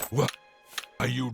What are you?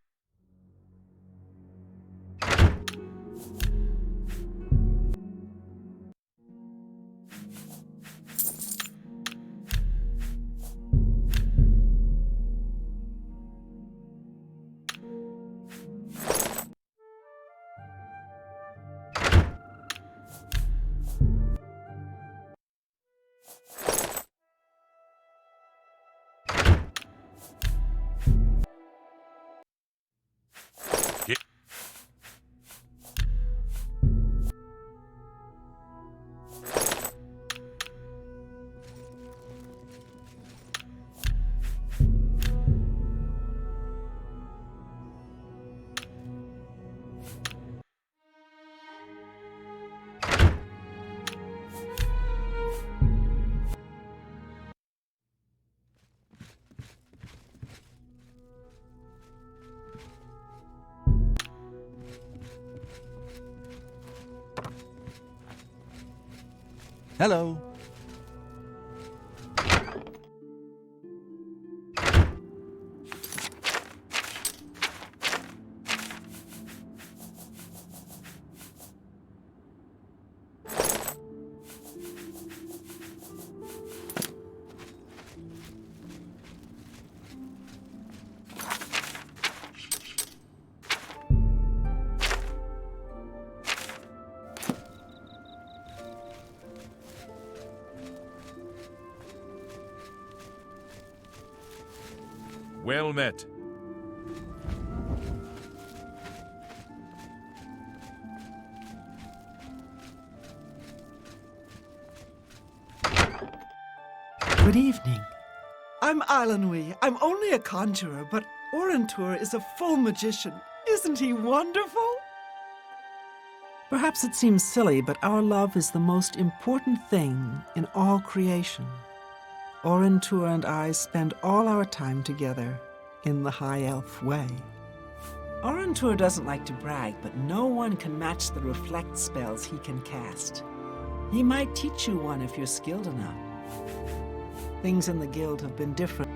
Hello. Well met. Good evening. I'm Ilanui. I'm only a conjurer, but Orantur is a full magician. Isn't he wonderful? Perhaps it seems silly, but our love is the most important thing in all creation. Orantur and I spend all our time together in the High Elf way. Orantur doesn't like to brag, but no one can match the reflect spells he can cast. He might teach you one if you're skilled enough. Things in the guild have been different.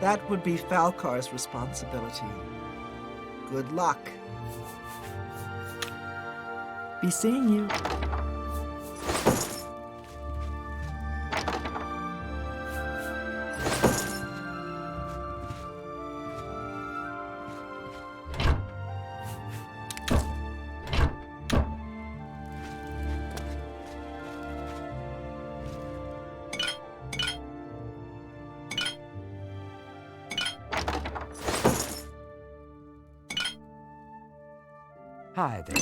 That would be Falcar's responsibility. Good luck. Be seeing you. Hi there.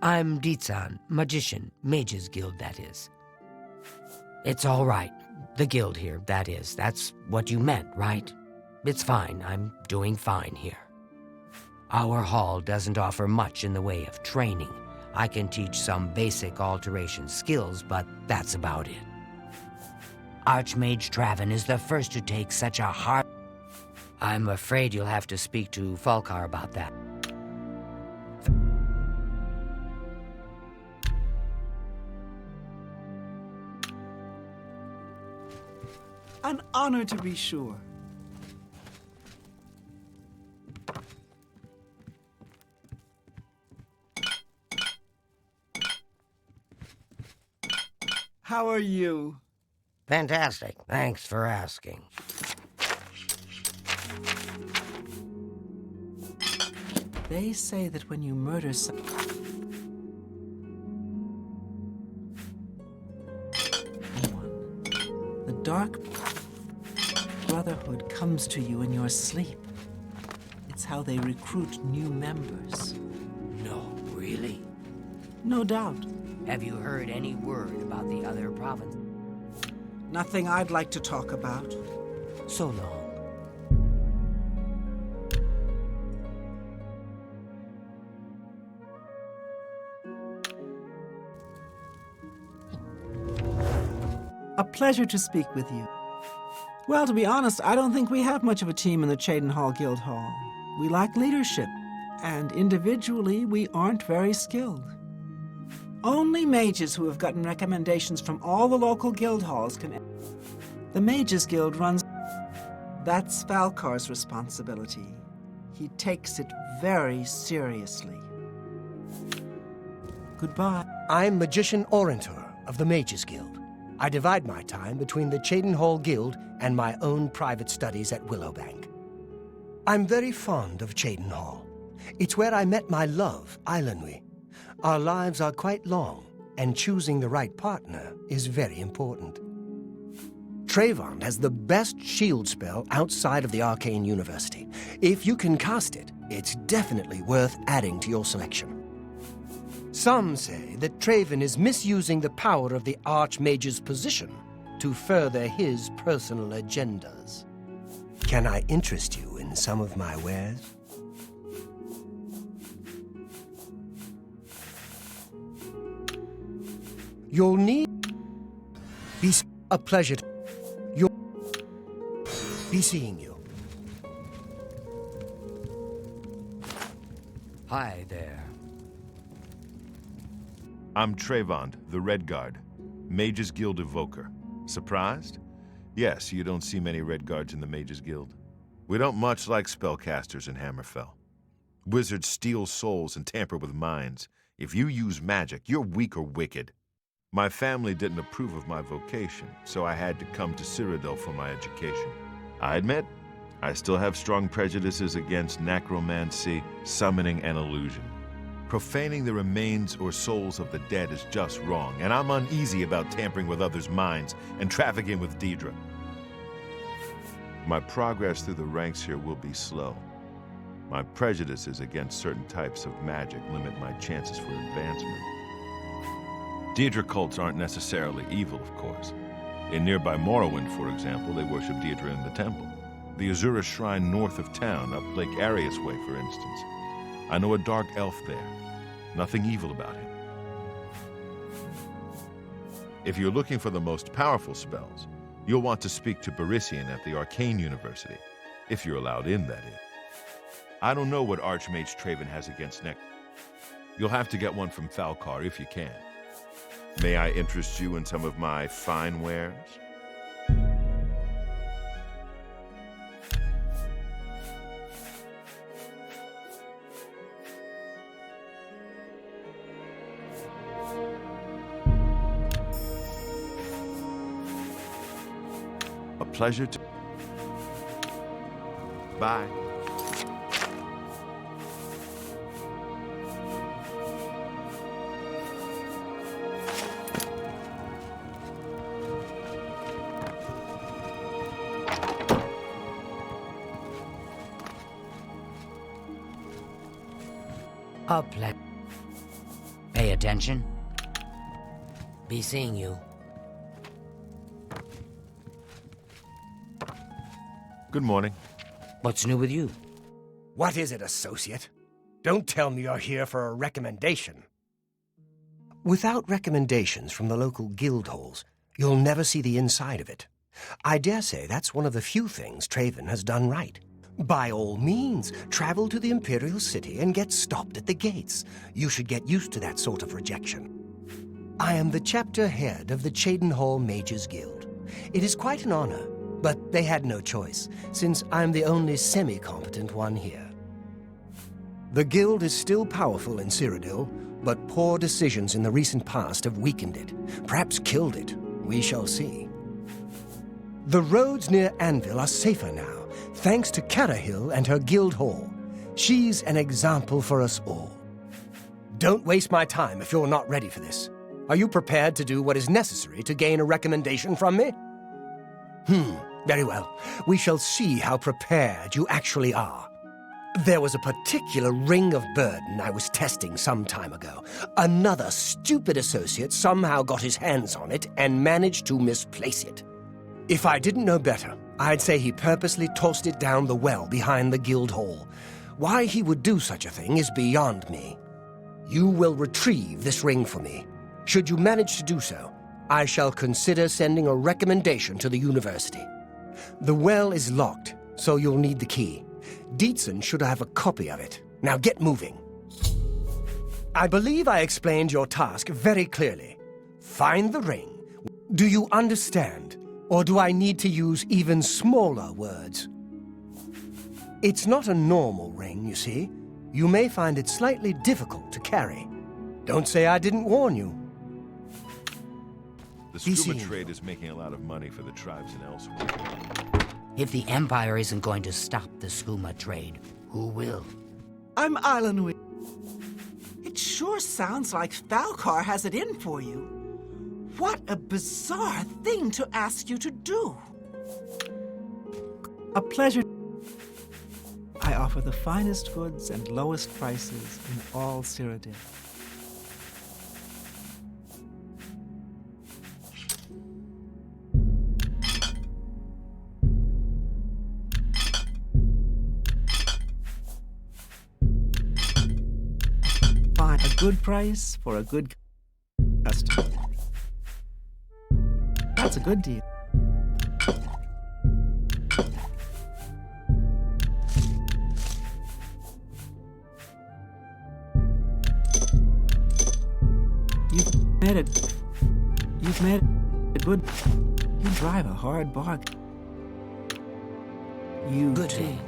I'm Dietsan, magician, Mages Guild, that is. It's all right. The guild here, that is. That's what you meant, right? It's fine. I'm doing fine here. Our hall doesn't offer much in the way of training. I can teach some basic alteration skills, but that's about it. Archmage Traven is the first to take such a hard... I'm afraid you'll have to speak to Falcar about that. An honor to be sure. How are you? Fantastic. Thanks for asking. They say that when you murder someone, the Dark Brotherhood comes to you in your sleep. It's how they recruit new members. No, really? No doubt. Have you heard any word about the other province? Nothing I'd like to talk about. So long. A pleasure to speak with you. Well, to be honest, I don't think we have much of a team in the Cheydinhal Guild Hall. We lack leadership, and individually, we aren't very skilled. Only mages who have gotten recommendations from all the local guild halls can... The Mages Guild runs... That's Falcar's responsibility. He takes it very seriously. Goodbye. I'm Magician Orentor of the Mages Guild. I divide my time between the Cheydinhal Guild and my own private studies at Willowbank. I'm very fond of Cheydinhal. It's where I met my love, Eilenwy. Our lives are quite long, and choosing the right partner is very important. Trayvon has the best shield spell outside of the Arcane University. If you can cast it, it's definitely worth adding to your selection. Some say that Trayvon is misusing the power of the Archmage's position to further his personal agendas. Can I interest you in some of my wares? You'll need... Be a pleasure to... You'll... Be seeing you. Hi there. I'm Trayvon, the Red Guard, Mages Guild Evoker. Surprised? Yes, you don't see many Red Guards in the Mages Guild. We don't much like spellcasters in Hammerfell. Wizards steal souls and tamper with minds. If you use magic, you're weak or wicked. My family didn't approve of my vocation, so I had to come to Cyrodiil for my education. I admit, I still have strong prejudices against necromancy, summoning, and illusion. Profaning the remains or souls of the dead is just wrong, and I'm uneasy about tampering with others' minds and trafficking with Daedra. My progress through the ranks here will be slow. My prejudices against certain types of magic limit my chances for advancement. Daedra cults aren't necessarily evil, of course. In nearby Morrowind, for example, they worship Daedra in the temple. The Azura Shrine north of town, up Lake Arius Way, for instance. I know a dark elf there. Nothing evil about him. If you're looking for the most powerful spells, you'll want to speak to Barisian at the Arcane University, if you're allowed in, that is. I don't know what Archmage Trayvon has against Neck. You'll have to get one from Falcar if you can. May I interest you in some of my fine wares? A pleasure to... Bye. Pay attention. Be seeing you. Good morning. What's new with you? What is it, associate? Don't tell me you're here for a recommendation. Without recommendations from the local guild halls, you'll never see the inside of it. I dare say that's one of the few things Trayvon has done right. By all means, travel to the Imperial City and get stopped at the gates. You should get used to that sort of rejection. I am the chapter head of the Cheydinhal Mages Guild. It is quite an honor, but they had no choice, since I'm the only semi-competent one here. The guild is still powerful in Cyrodiil, but poor decisions in the recent past have weakened it, perhaps killed it. We shall see. The roads near Anvil are safer now, thanks to Carahil and her guild hall. She's an example for us all. Don't waste my time if you're not ready for this. Are you prepared to do what is necessary to gain a recommendation from me? Very well. We shall see how prepared you actually are. There was a particular ring of burden I was testing some time ago. Another stupid associate somehow got his hands on it and managed to misplace it. If I didn't know better, I'd say he purposely tossed it down the well behind the guild hall. Why he would do such a thing is beyond me. You will retrieve this ring for me. Should you manage to do so, I shall consider sending a recommendation to the university. The well is locked, so you'll need the key. Dietzen should have a copy of it. Now get moving. I believe I explained your task very clearly. Find the ring. Do you understand? Or do I need to use even smaller words? It's not a normal ring, you see. You may find it slightly difficult to carry. Don't say I didn't warn you. The Be scuba seen. trade is making a lot of money for the tribes and elsewhere. If the Empire isn't going to stop the skooma trade, who will? I'm Islandweed. It sure sounds like Falcar has it in for you. What a bizarre thing to ask you to do. A pleasure. I offer the finest goods and lowest prices in all Cyrodiil. Find a good price for a good customer. That's a good deal. You've made a good. You drive a hard bargain. You Good too. day.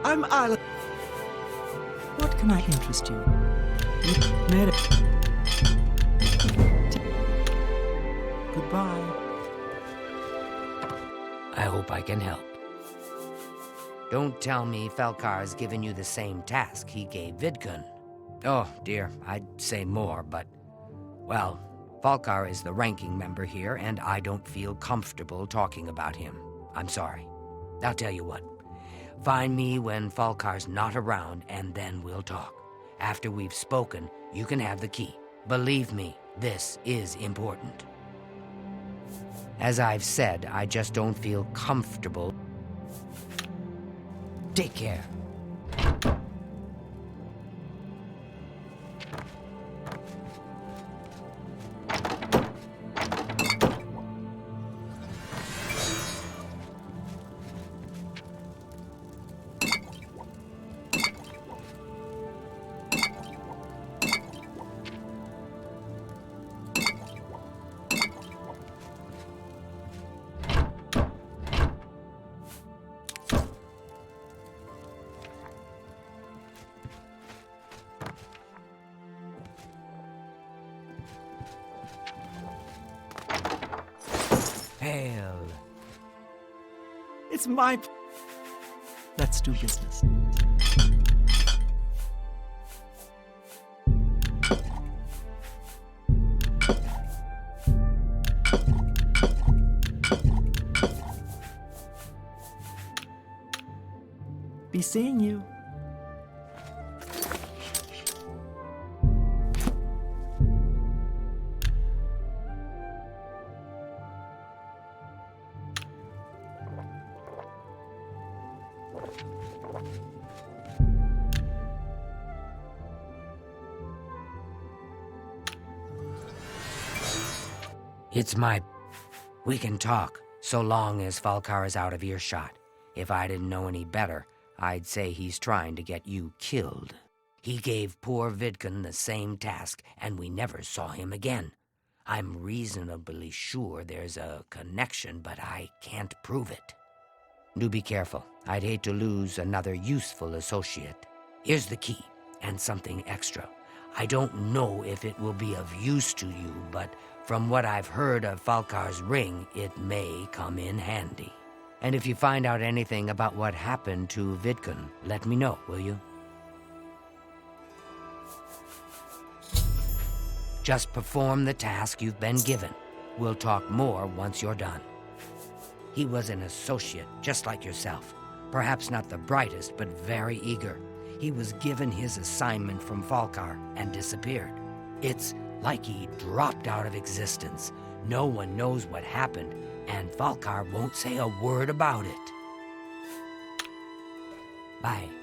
I'm Island. What can I interest you? You've made it. Goodbye. I hope I can help. Don't tell me Falcar's given you the same task he gave Vidkun. Oh, dear, I'd say more, but... Well, Falcar is the ranking member here, and I don't feel comfortable talking about him. I'm sorry. I'll tell you what. Find me when Falcar's not around, and then we'll talk. After we've spoken, you can have the key. Believe me, this is important. As I've said, I just don't feel comfortable. Take care. Hail. It's my... Let's do business. Be seeing you. It's my... We can talk, so long as Falcar is out of earshot. If I didn't know any better, I'd say he's trying to get you killed. He gave poor Vidkun the same task, and we never saw him again. I'm reasonably sure there's a connection, but I can't prove it. Do be careful. I'd hate to lose another useful associate. Here's the key, and something extra. I don't know if it will be of use to you, but from what I've heard of Falcar's ring, it may come in handy. And if you find out anything about what happened to Vidkun, let me know, will you? Just perform the task you've been given. We'll talk more once you're done. He was an associate, just like yourself. Perhaps not the brightest, but very eager. He was given his assignment from Falcar and disappeared. It's like he dropped out of existence. No one knows what happened, and Falcar won't say a word about it. Bye.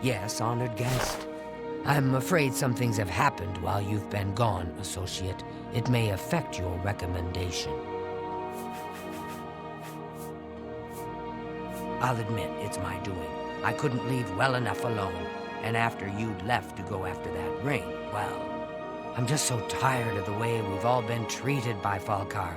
Yes, honored guest. I'm afraid some things have happened while you've been gone, Associate. It may affect your recommendation. I'll admit, it's my doing. I couldn't leave well enough alone, and after you'd left to go after that ring, well, I'm just so tired of the way we've all been treated by Falkar.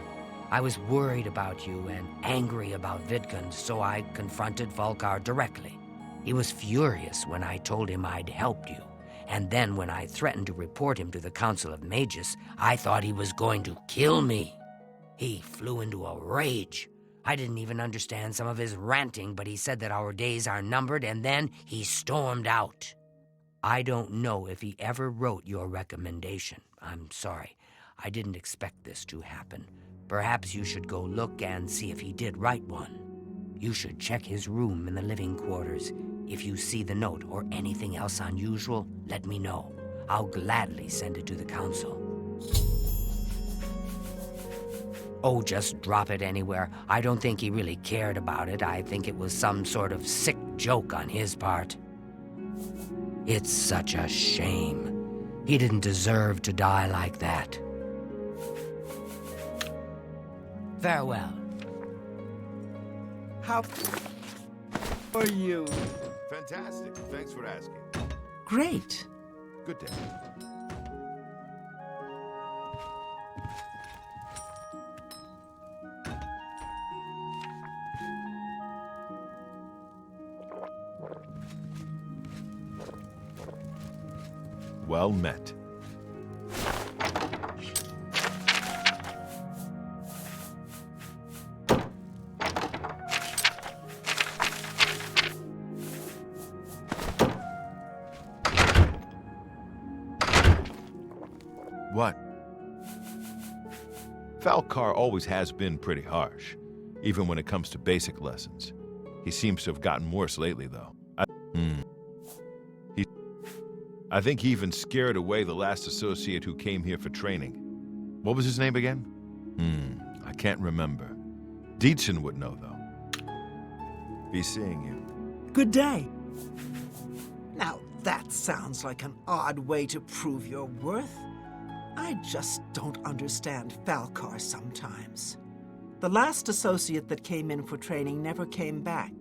I was worried about you and angry about Vidkun, so I confronted Falkar directly. He was furious when I told him I'd helped you, and then when I threatened to report him to the Council of Magus, I thought he was going to kill me. He flew into a rage. I didn't even understand some of his ranting, but he said that our days are numbered, and then he stormed out. I don't know if he ever wrote your recommendation. I'm sorry. I didn't expect this to happen. Perhaps you should go look and see if he did write one. You should check his room in the living quarters. If you see the note or anything else unusual, let me know. I'll gladly send it to the council. Oh, just drop it anywhere. I don't think he really cared about it. I think it was some sort of sick joke on his part. It's such a shame. He didn't deserve to die like that. Farewell. How are you? Fantastic. Thanks for asking. Great. Good day. Well met. What? Falcar always has been pretty harsh, even when it comes to basic lessons. He seems to have gotten worse lately, though. I think he even scared away the last associate who came here for training. What was his name again? I can't remember. Dietzen would know, though. Be seeing you. Good day. Now, that sounds like an odd way to prove your worth. I just don't understand Falcar sometimes. The last associate that came in for training never came back.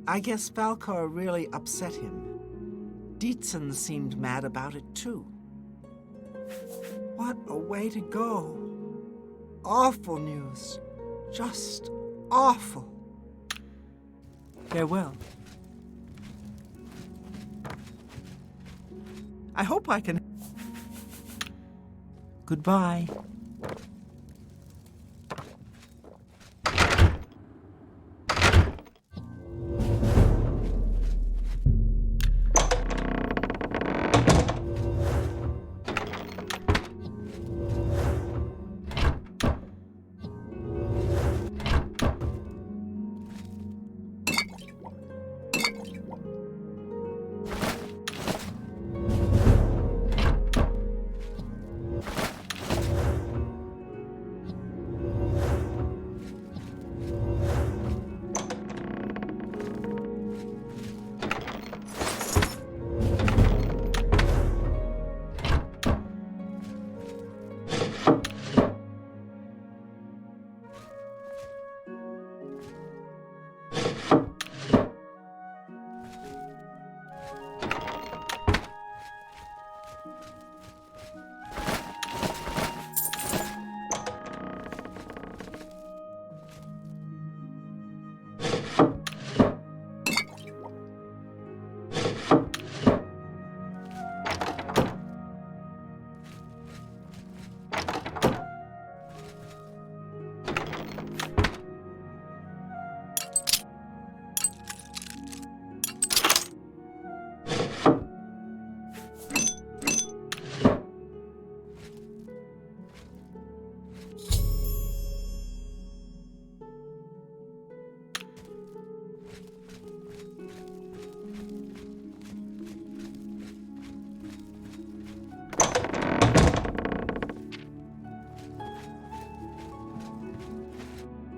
I guess Falcar really upset him. Dietzen seemed mad about it, too. What a way to go. Awful news. Just awful. Farewell. I hope I can... Goodbye.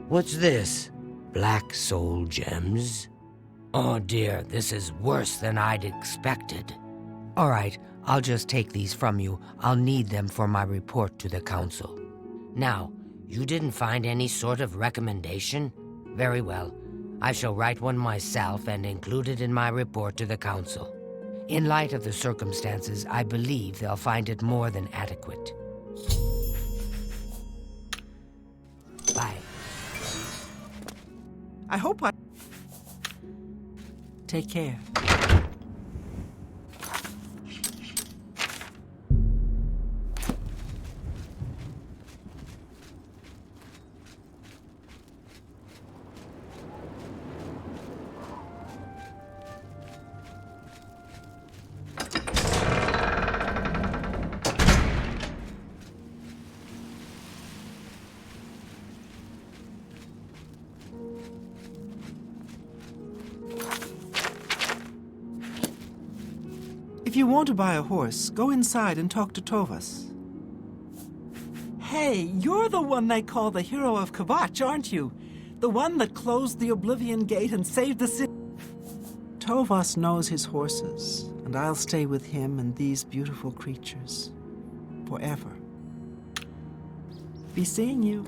What's this? Black soul gems? Oh dear, this is worse than I'd expected. All right, I'll just take these from you. I'll need them for my report to the council. Now, you didn't find any sort of recommendation? Very well. I shall write one myself and include it in my report to the council. In light of the circumstances, I believe they'll find it more than adequate. Bye. I hope I... Take care. If you want to buy a horse, go inside and talk to Tovas. Hey, you're the one they call the hero of Kvatch, aren't you? The one that closed the Oblivion gate and saved the city. Tovas knows his horses, and I'll stay with him and these beautiful creatures. Forever. Be seeing you.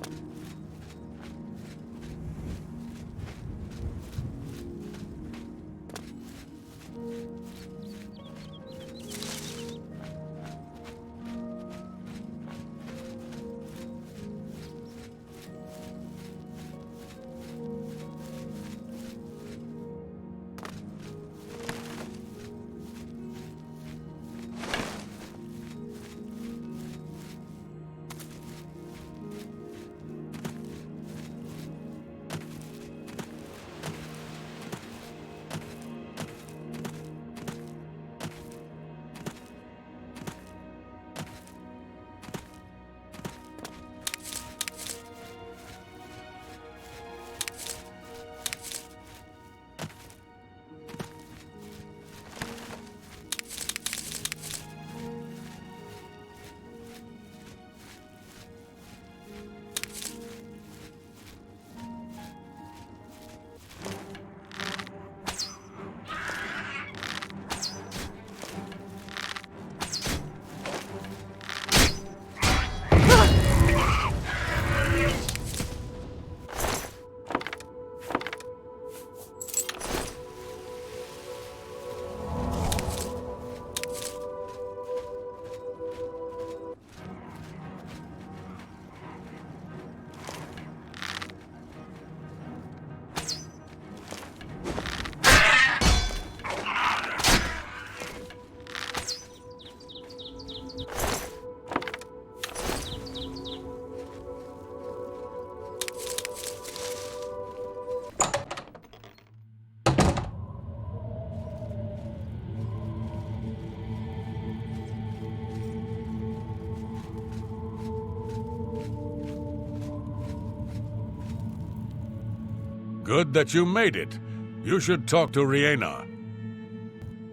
Good that you made it. You should talk to Riena.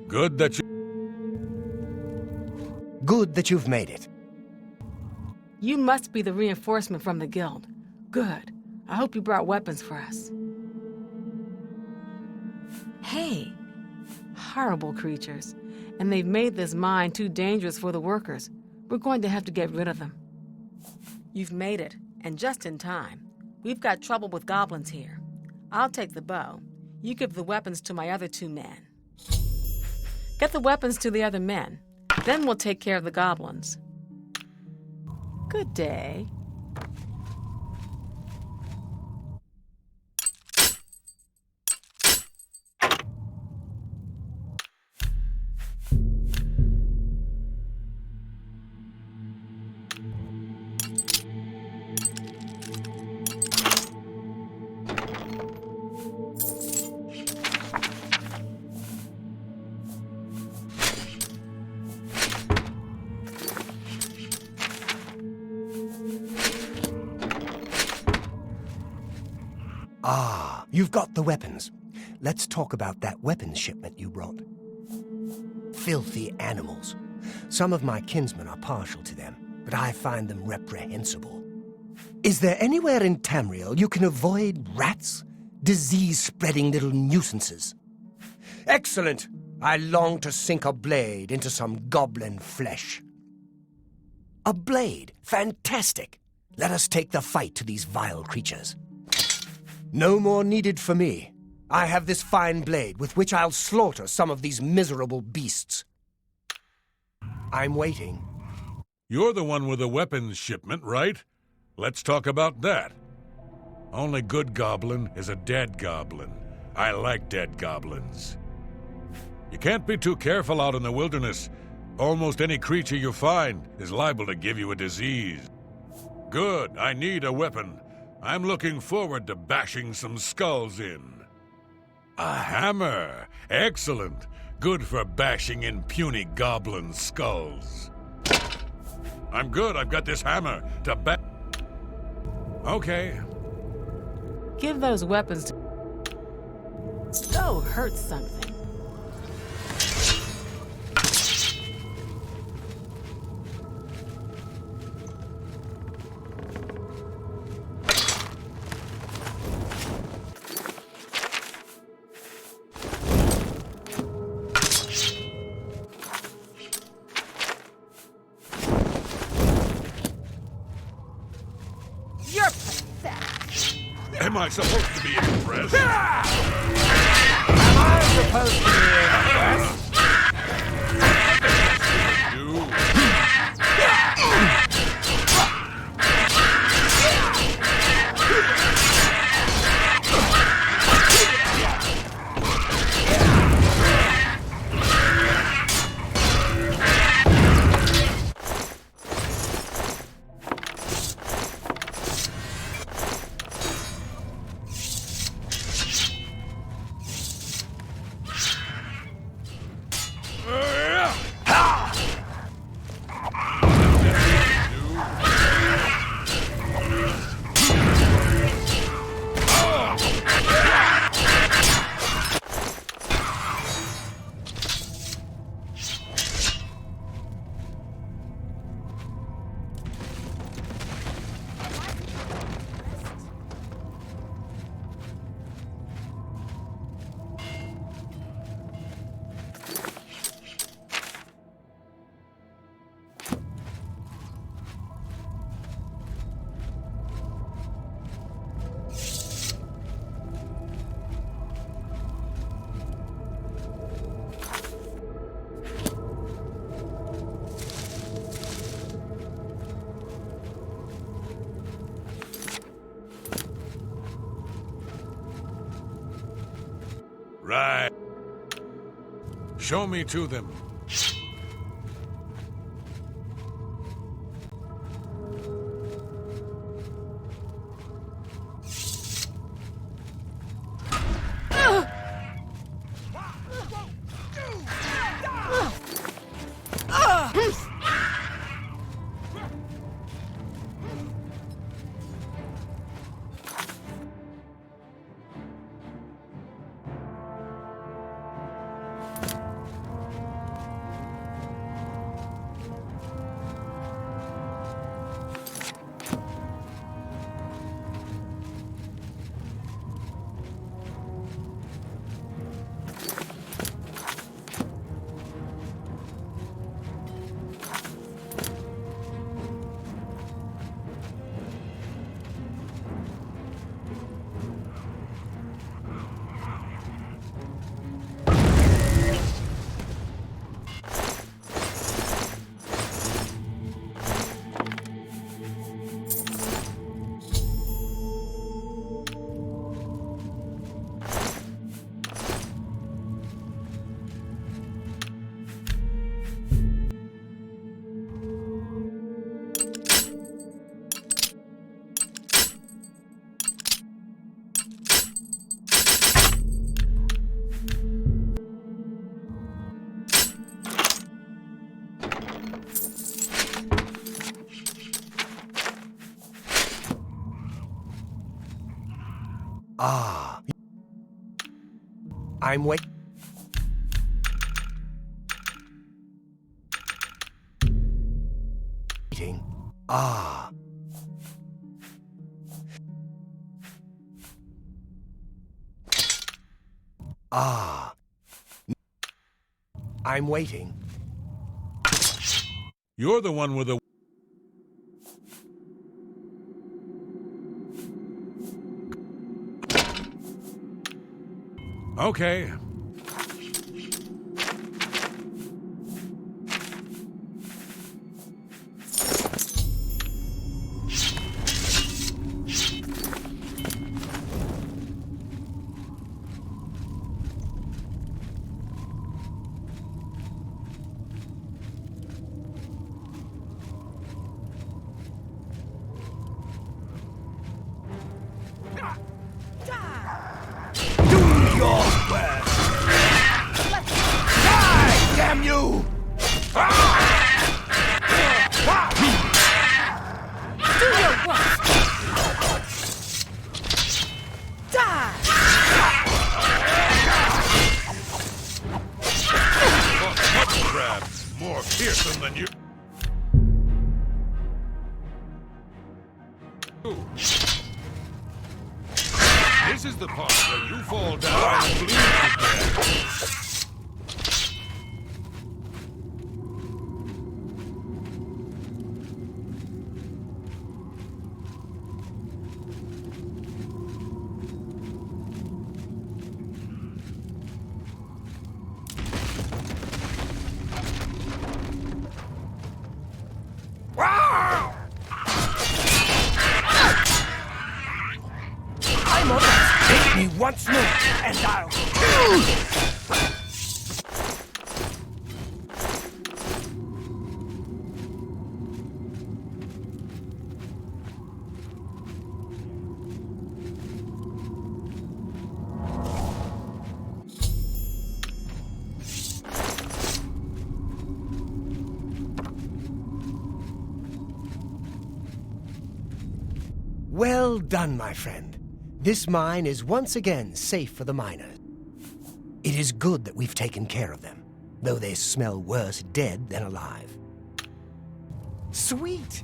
Good that you... Good that you've made it. You must be the reinforcement from the guild. Good. I hope you brought weapons for us. Hey, horrible creatures. And they've made this mine too dangerous for the workers. We're going to have to get rid of them. You've made it, and just in time. We've got trouble with goblins here. I'll take the bow. You give the weapons to my other 2 men. Get the weapons to the other men. Then we'll take care of the goblins. Good day. Ah, you've got the weapons. Let's talk about that weapons shipment you brought. Filthy animals. Some of my kinsmen are partial to them, but I find them reprehensible. Is there anywhere in Tamriel you can avoid rats? Disease-spreading little nuisances. Excellent! I long to sink a blade into some goblin flesh. A blade? Fantastic! Let us take the fight to these vile creatures. No more needed for me. I have this fine blade with which I'll slaughter some of these miserable beasts. I'm waiting. You're the one with the weapons shipment, right? Let's talk about that. Only good goblin is a dead goblin. I like dead goblins. You can't be too careful out in the wilderness. Almost any creature you find is liable to give you a disease. Good, I need a weapon. I'm looking forward to bashing some skulls in. A hammer! Excellent! Good for bashing in puny goblin skulls. I'm good, I've got this hammer to Okay. Give those weapons to... Go hurt something. You're pathetic. Am I supposed to be impressed? Am I supposed to be Right. Show me to them. Ah. I'm waiting. Ah. Ah. I'm waiting. You're the one with the... Okay. Damn you! Do your worst! Die! Mother crab, more fearsome than you. This is the part where you fall down and bleed to death. I'm on it. Hit me once more, and I'll... Well done, my friend. This mine is once again safe for the miners. It is good that we've taken care of them, though they smell worse dead than alive. Sweet!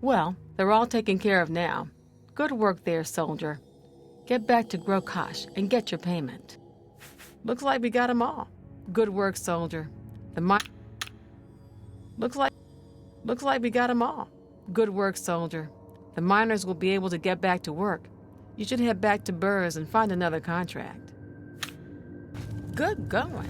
Well, they're all taken care of now. Good work there, soldier. Get back to Grokash and get your payment. Looks like we got 'em all. Good work, soldier. Looks like we got 'em all. Good work, soldier. The miners will be able to get back to work. You should head back to Burrs and find another contract. Good going.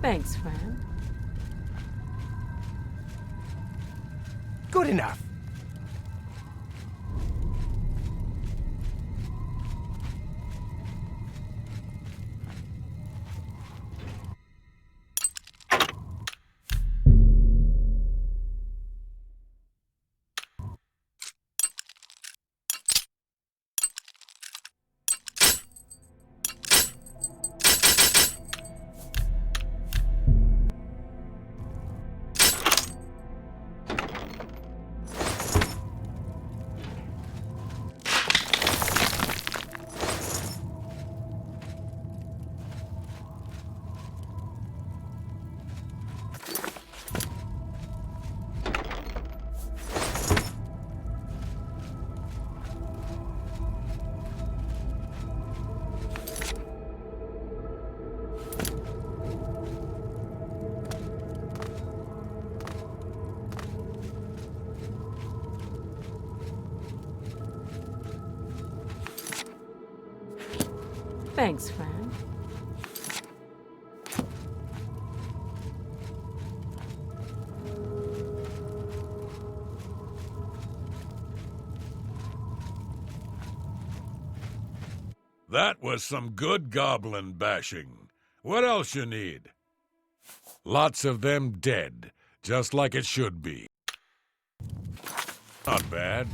Thanks, Fran. Good enough. Thanks, Fran. That was some good goblin bashing. What else you need? Lots of them dead, just like it should be. Not bad.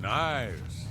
Nice.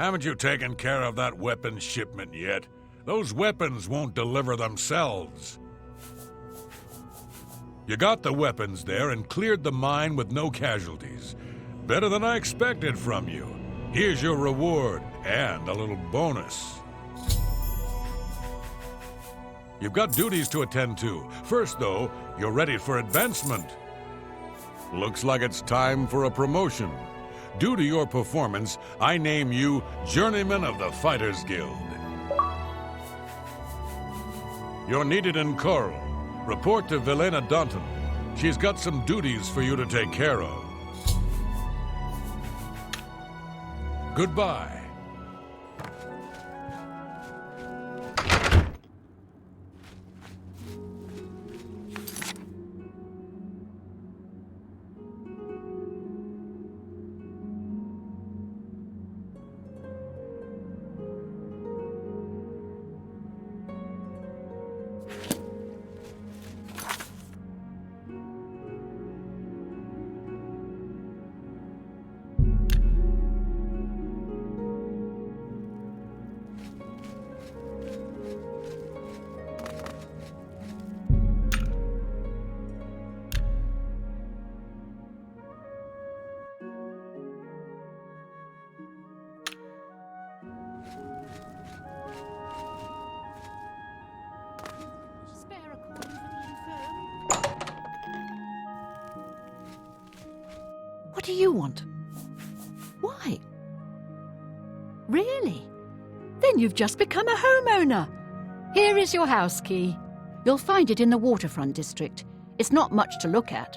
Haven't you taken care of that weapons shipment yet? Those weapons won't deliver themselves. You got the weapons there and cleared the mine with no casualties. Better than I expected from you. Here's your reward and a little bonus. You've got duties to attend to. First, though, you're ready for advancement. Looks like it's time for a promotion. Due to your performance, I name you Journeyman of the Fighters Guild. You're needed in Coral. Report to Velena Dunton. She's got some duties for you to take care of. Goodbye. What do you want? Why? Really? Then you've just become a homeowner. Here is your house key. You'll find it in the waterfront district. It's not much to look at.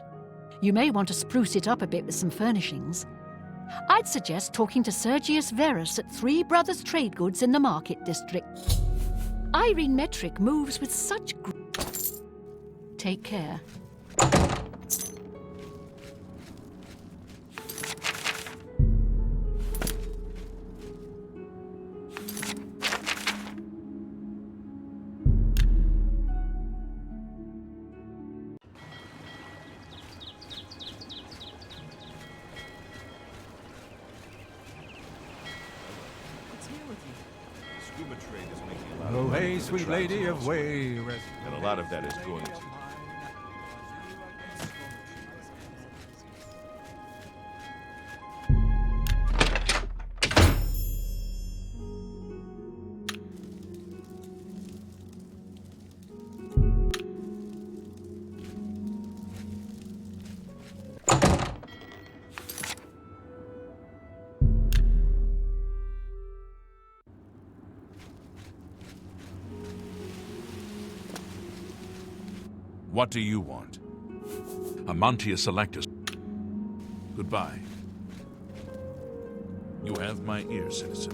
You may want to spruce it up a bit with some furnishings. I'd suggest talking to Sergius Verus at Three Brothers Trade Goods in the Market District. Irene Metric moves with such Take care. Scuba trade is making a lot of Oh, money hey, for the sweet tribes lady of elsewhere. way. And a lot of that is going to... What do you want? Amantia Selectus. Goodbye. You have my ear, citizen.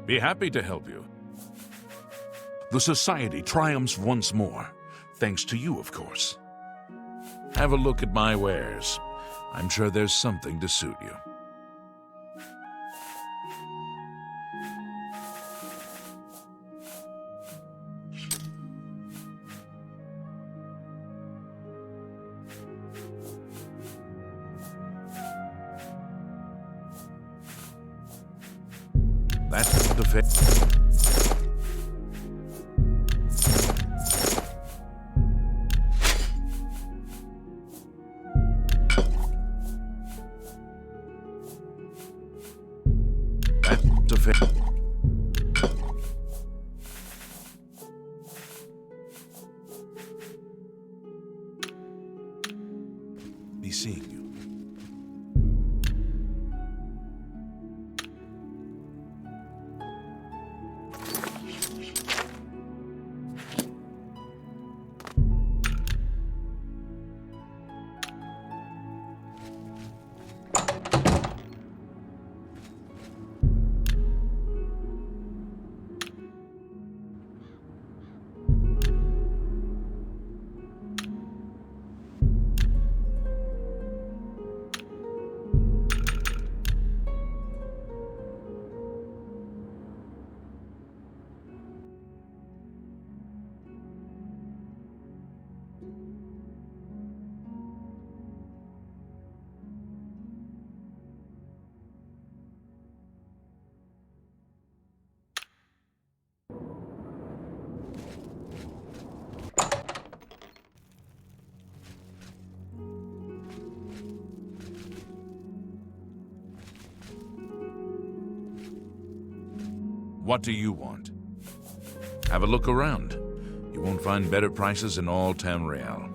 Be happy to help you. The Society triumphs once more, thanks to you, of course. Have a look at my wares. I'm sure there's something to suit you. That's the Be seeing you. What do you want? Have a look around. You won't find better prices in all Tamriel.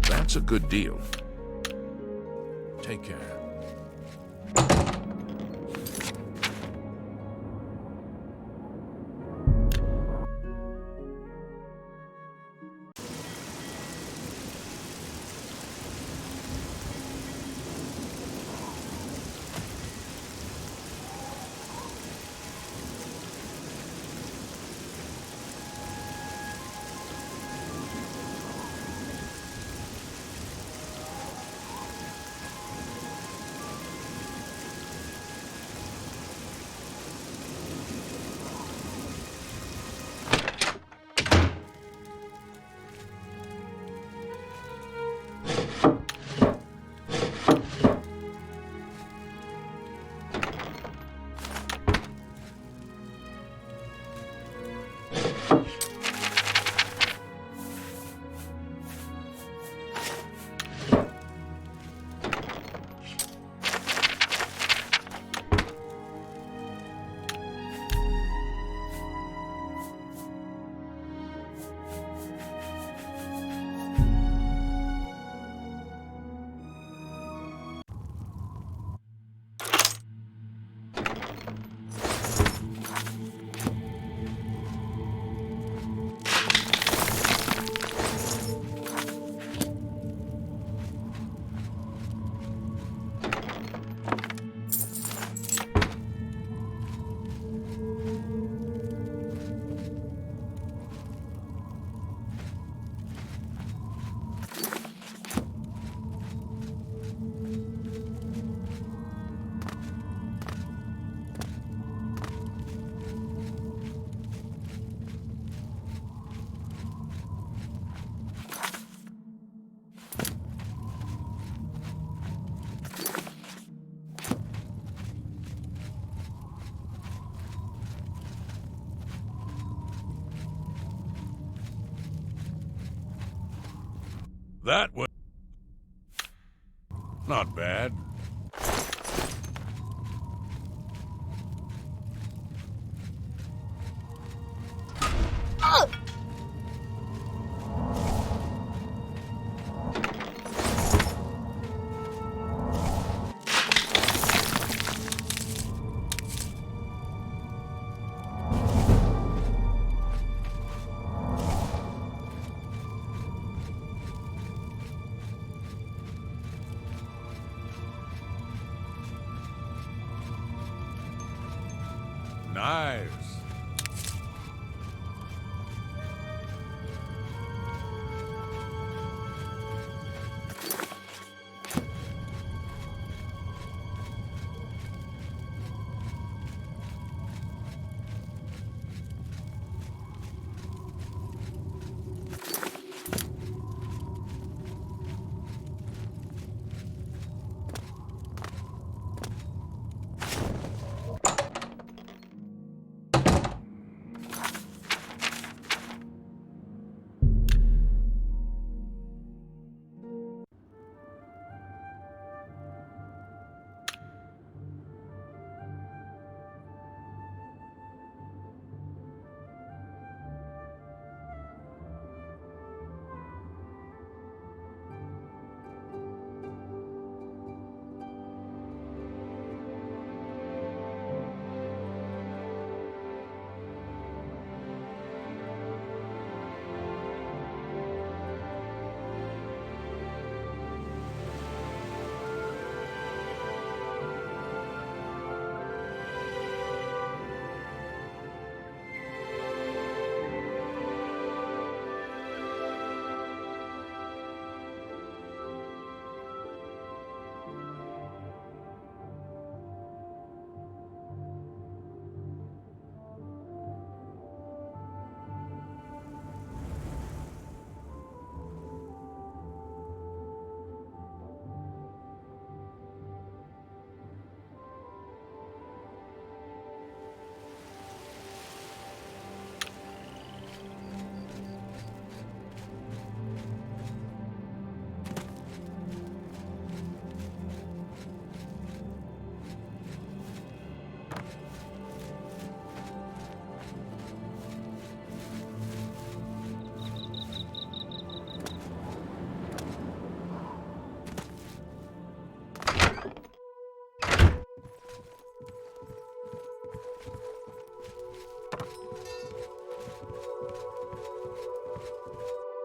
That's a good deal. Take care. That was not bad. Nice.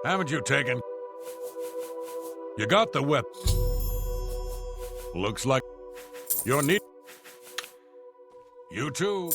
Haven't you taken... You got the weapon. Looks like you're neat. You too.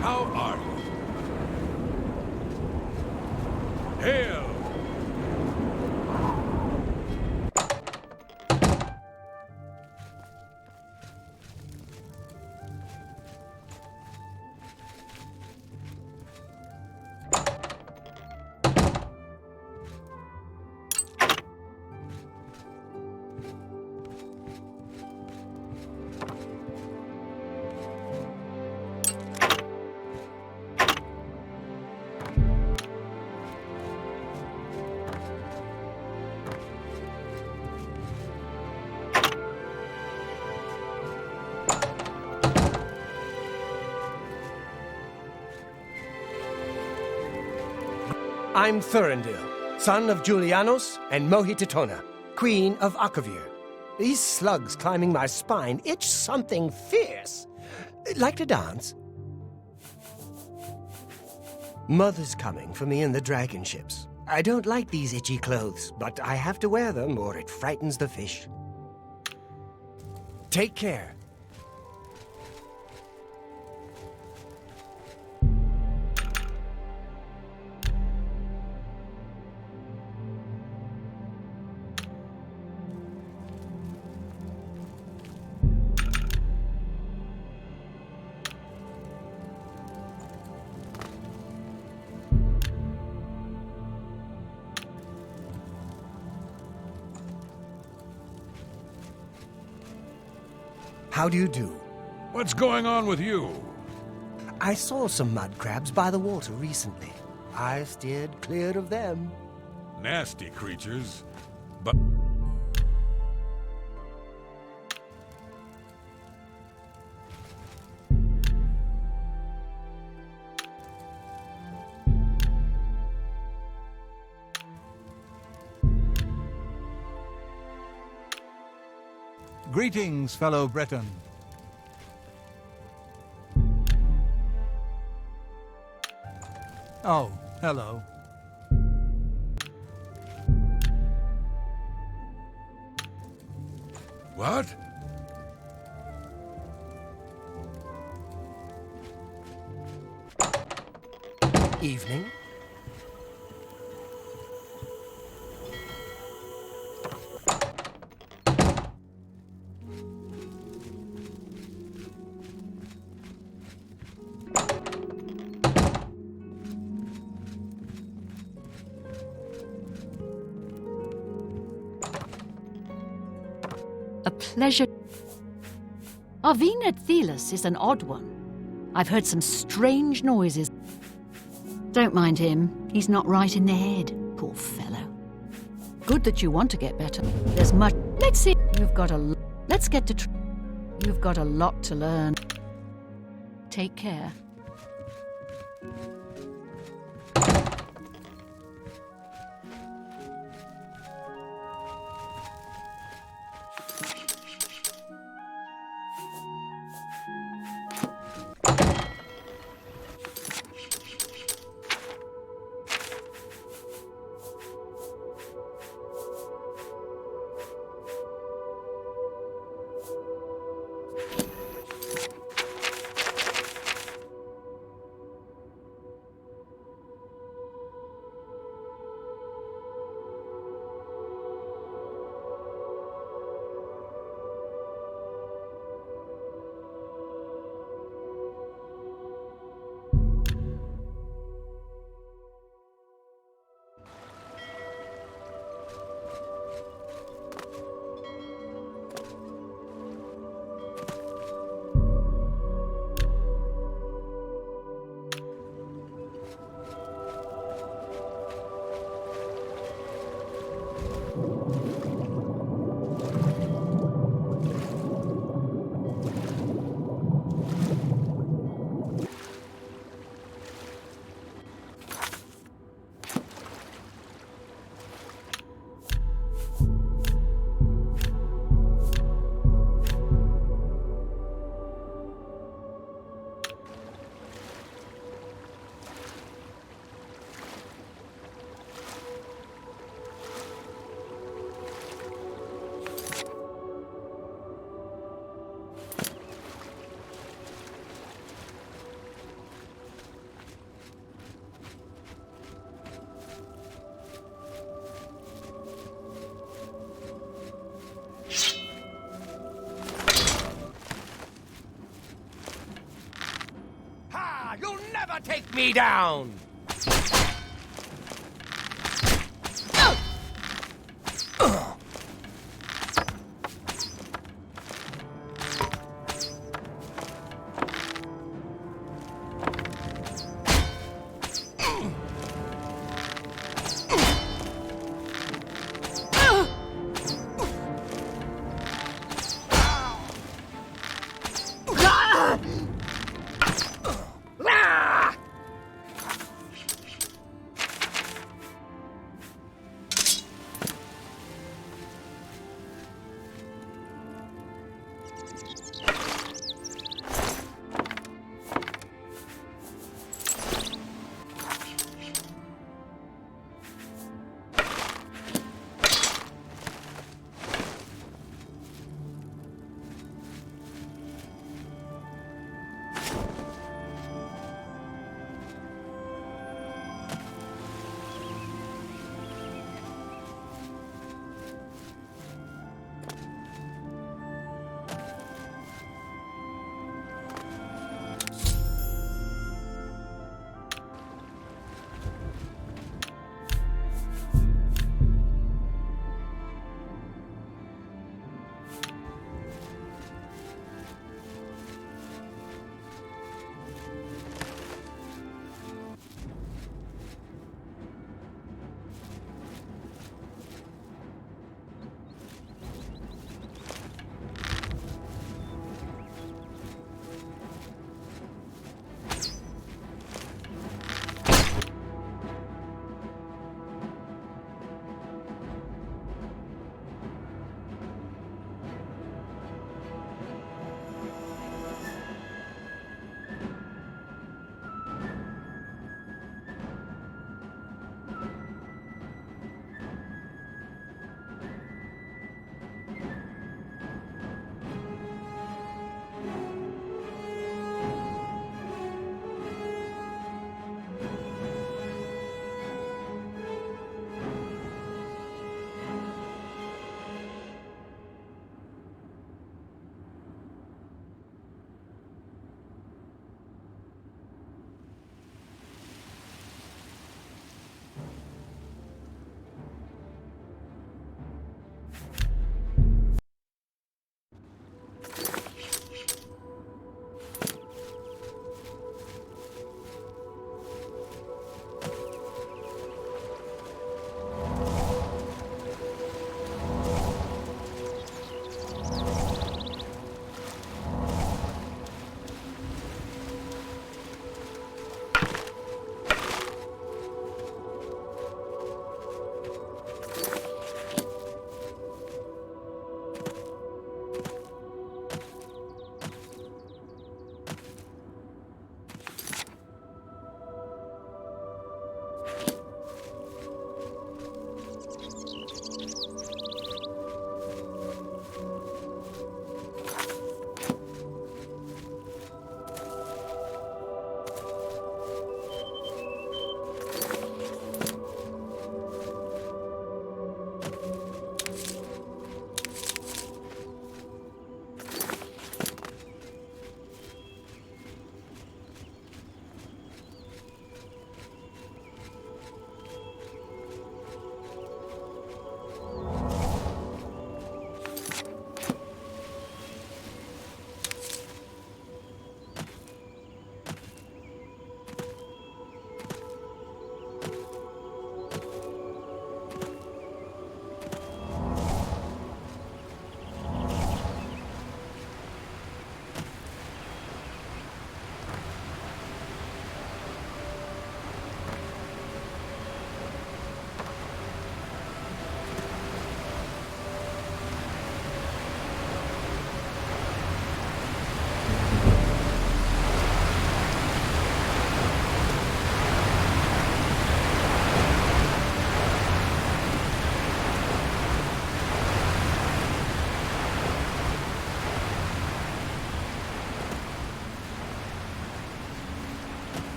How are you? Hail! I'm Thurendil, son of Julianos and Mohititona, queen of Akavir. These slugs climbing my spine itch something fierce. Like to dance? Mother's coming for me in the dragon ships. I don't like these itchy clothes, but I have to wear them or it frightens the fish. Take care. How do you do? What's going on with you? I saw some mud crabs by the water recently. I steered clear of them. Nasty creatures, but... Greetings, fellow Breton. Oh, hello. What? Evening. A pleasure. Arvina Thelis is an odd one. I've heard some strange noises. Don't mind him. He's not right in the head, poor fellow. Good that you want to get better. There's much. Let's see. You've got a. Let's get to. You've got a lot to learn. Take care. never take me down!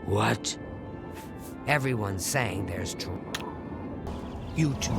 What? Everyone's saying there's You two